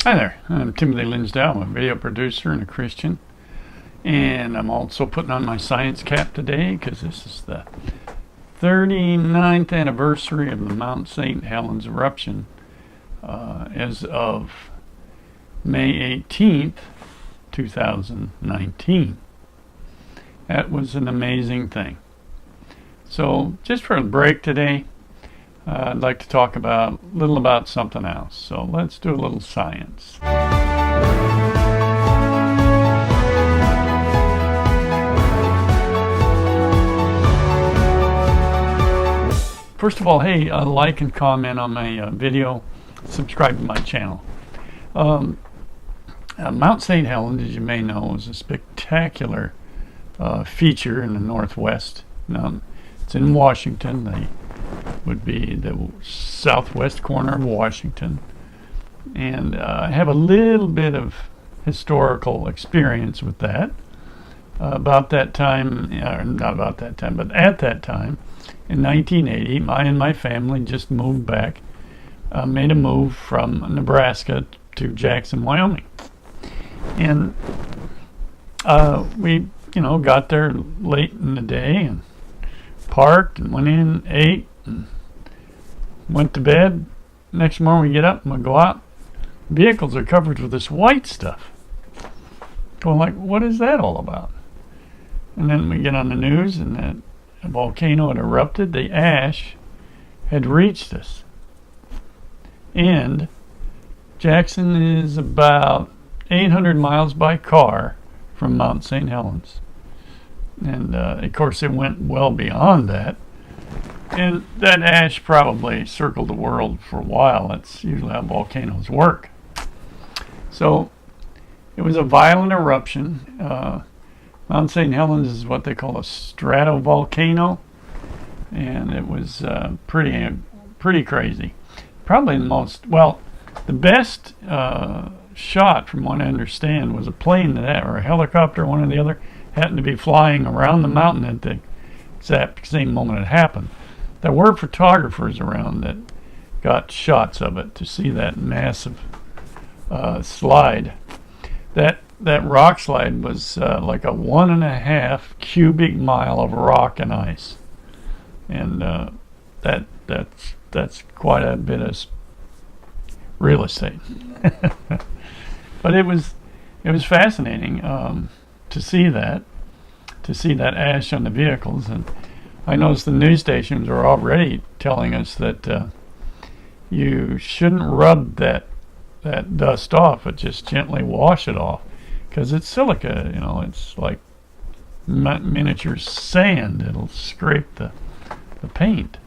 Hi there, I'm Timothy Linsdale. I'm a video producer and a Christian. And I'm also putting on my science cap today because this is the 39th anniversary of the Mount St. Helens eruption as of May 18th, 2019. That was an amazing thing. So just for a break today, I'd like to talk a little about something else. So let's do a little science. First of all, hey, like and comment on my video, subscribe to my channel. Mount St. Helens, as you may know, is a spectacular feature in the Northwest. Now, it's in Washington. They would be the southwest corner of Washington. And I have a little bit of historical experience with that. About that time, not about that time, but at that time, in 1980, I and my family just moved back, made a move from Nebraska to Jackson, Wyoming. And we, got there late in the day and parked and went in, ate, and went to bed. Next morning we get up and we go out. Vehicles are covered with this white stuff. Going like, what is that all about? And then we get on the news and that a volcano had erupted. The ash had reached us. And Jackson is about 800 miles by car from Mount St. Helens. And of course it went well beyond that. And that ash probably circled the world for a while. That's usually how volcanoes work. So it was a violent eruption. Mount St. Helens is what they call a stratovolcano. And it was pretty crazy. Probably the best shot, from what I understand, was a plane or a helicopter, one or the other, happened to be flying around the mountain at the exact same moment it happened. There were photographers around that got shots of it to see that massive slide. That rock slide was like a 1.5 cubic mile of rock and ice, and that's quite a bit of real estate. But it was fascinating to see that ash on the vehicles. And I noticed the news stations are already telling us that you shouldn't rub that dust off, but just gently wash it off, because it's silica. It's like miniature sand. It'll scrape the paint.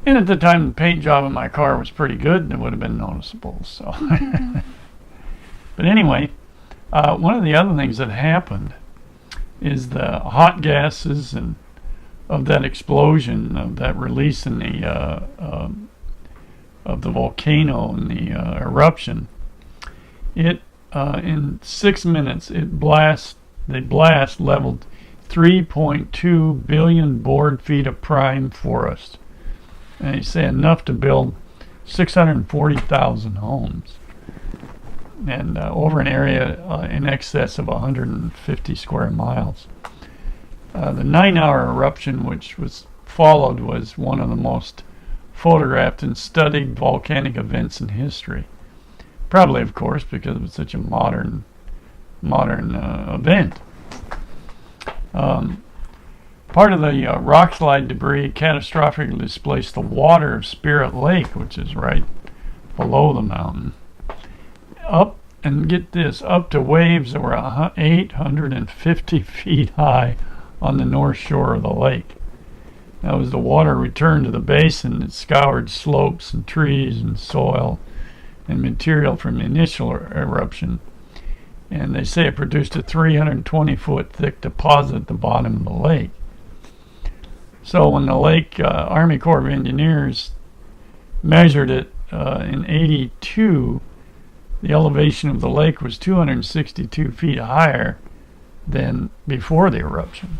And at the time, the paint job in my car was pretty good, and it would have been noticeable. So, but anyway, one of the other things that happened is the hot gases and of that explosion, of that release in the of the volcano and the eruption. It in 6 minutes, the blast leveled 3.2 billion board feet of prime forest. And they say enough to build 640,000 homes, and over an area in excess of 150 square miles. The 9-hour eruption, which was followed, was one of the most photographed and studied volcanic events in history. Probably, of course, because it was such a modern event. Part of the rock slide debris catastrophically displaced the water of Spirit Lake, which is right below the mountain, up to waves that were 850 feet high on the north shore of the lake. Now, as the water returned to the basin, it scoured slopes and trees and soil and material from the initial eruption. And they say it produced a 320-foot thick deposit at the bottom of the lake. So when the Lake Army Corps of Engineers measured it in '82, the elevation of the lake was 262 feet higher than before the eruption.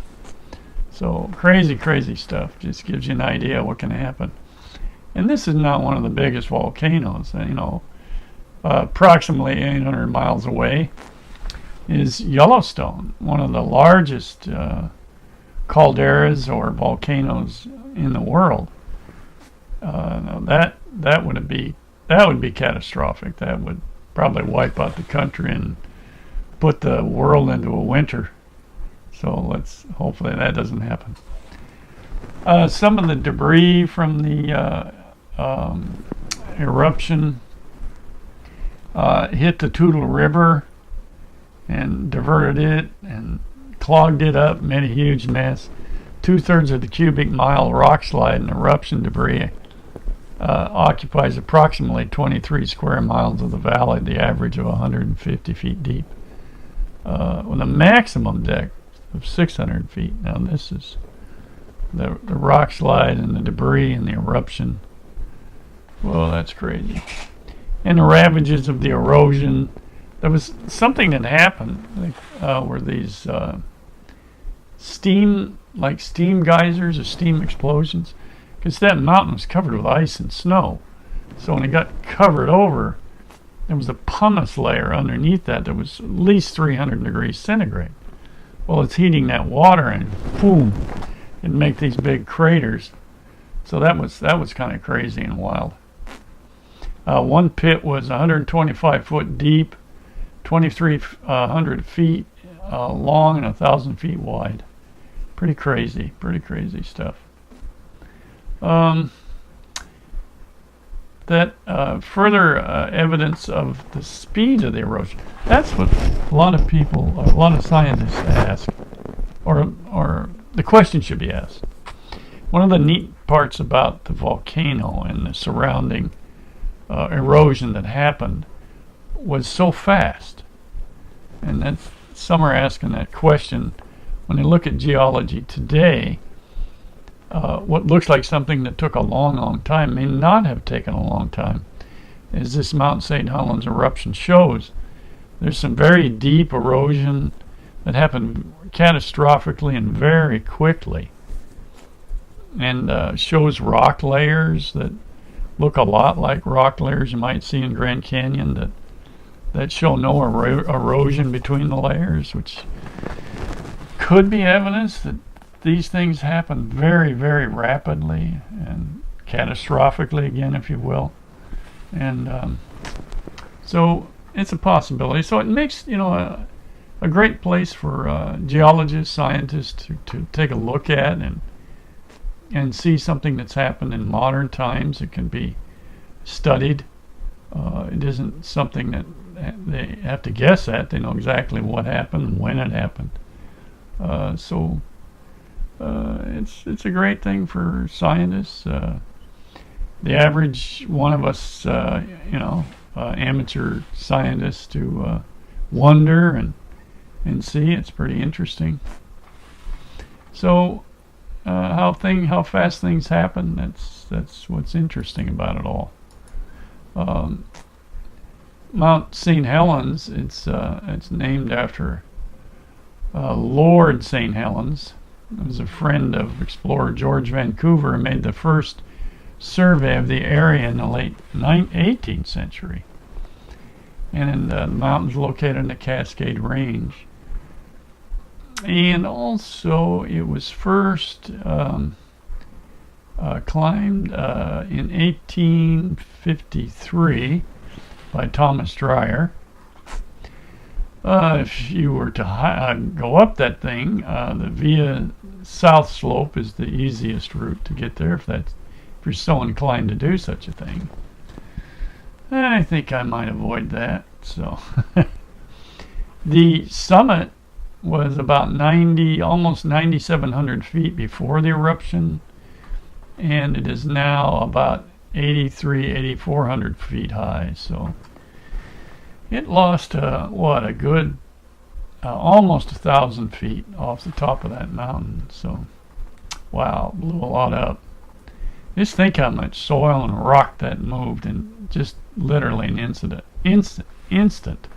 So crazy stuff. Just gives you an idea what can happen. And this is not one of the biggest volcanoes. approximately 800 miles away, is Yellowstone, one of the largest calderas or volcanoes in the world. That would be catastrophic. That would probably wipe out the country and put the world into a winter. So hopefully that doesn't happen. Some of the debris from the eruption hit the Toutle River and diverted it and clogged it up, made a huge mess. 2/3 of the cubic mile rock slide and eruption debris occupies approximately 23 square miles of the valley, the average of 150 feet deep, with a maximum depth of 600 feet. Now this is the rock slide and the debris and the eruption. Whoa, that's crazy. And the ravages of the erosion. There was something that happened where these steam geysers or steam explosions, because that mountain was covered with ice and snow. So when it got covered over, there was a pumice layer underneath that was at least 300 degrees centigrade. Well, it's heating that water and boom, it'd make these big craters. So that was kind of crazy and wild. One pit was 125 foot deep, 2,300 feet long, and 1,000 feet wide. Pretty crazy stuff. Further evidence of the speed of the erosion. That's what a lot of scientists ask, or the question should be asked. One of the neat parts about the volcano and the surrounding erosion that happened was so fast, and some are asking that question. When you look at geology today, what looks like something that took a long time may not have taken a long time. As this Mount St. Helens eruption shows, there's some very deep erosion that happened catastrophically and very quickly, and shows rock layers that look a lot like rock layers you might see in Grand Canyon that show no erosion between the layers, which could be evidence that these things happen very, very rapidly and catastrophically, again, if you will. And so it's a possibility. So it makes, a great place for geologists, scientists to take a look at and see something that's happened in modern times. It can be studied. It isn't something that they have to guess at. They know exactly what happened and when it happened. So it's a great thing for scientists. The average one of us, amateur scientists, to wonder and see. It's pretty interesting. So how fast things happen. That's what's interesting about it all. Mount St. Helens. It's named after Lord St. Helens. It was a friend of explorer George Vancouver who made the first survey of the area in the late 18th century. And the mountain's located in the Cascade Range. And also it was first climbed in 1853 by Thomas Dreyer. If you were to go up that thing, the via south slope is the easiest route to get there if you're so inclined to do such a thing. I think I might avoid that. So the summit was about almost 9,700 feet before the eruption, and it is now about 8,400 feet high. So it lost a good almost 1,000 feet off the top of that mountain. So wow, blew a lot up. Just think how much soil and rock that moved in just literally an instant.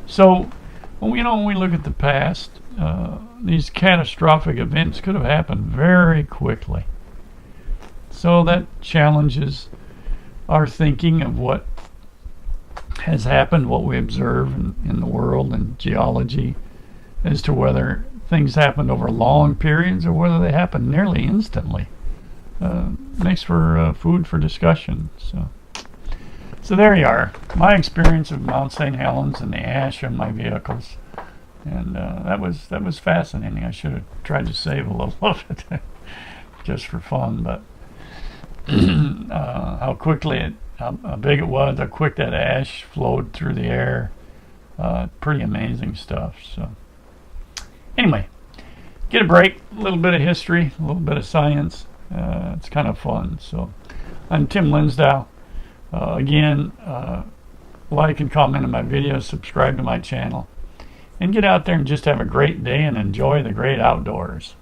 So when we look at the past, these catastrophic events could have happened very quickly. So that challenges our thinking of what has happened, what we observe in the world and geology, as to whether things happened over long periods or whether they happened nearly instantly. Makes for food for discussion. So there you are, my experience of Mount St. Helens and the ash on my vehicles, and that was fascinating. I should have tried to save a little of it just for fun, but how quickly how big it was, how quick that ash flowed through the air, pretty amazing stuff. So anyway, get a break, a little bit of history, a little bit of science. It's kind of fun. So I'm Tim Linsdau. Again, like and comment on my videos, subscribe to my channel, and get out there and just have a great day and enjoy the great outdoors.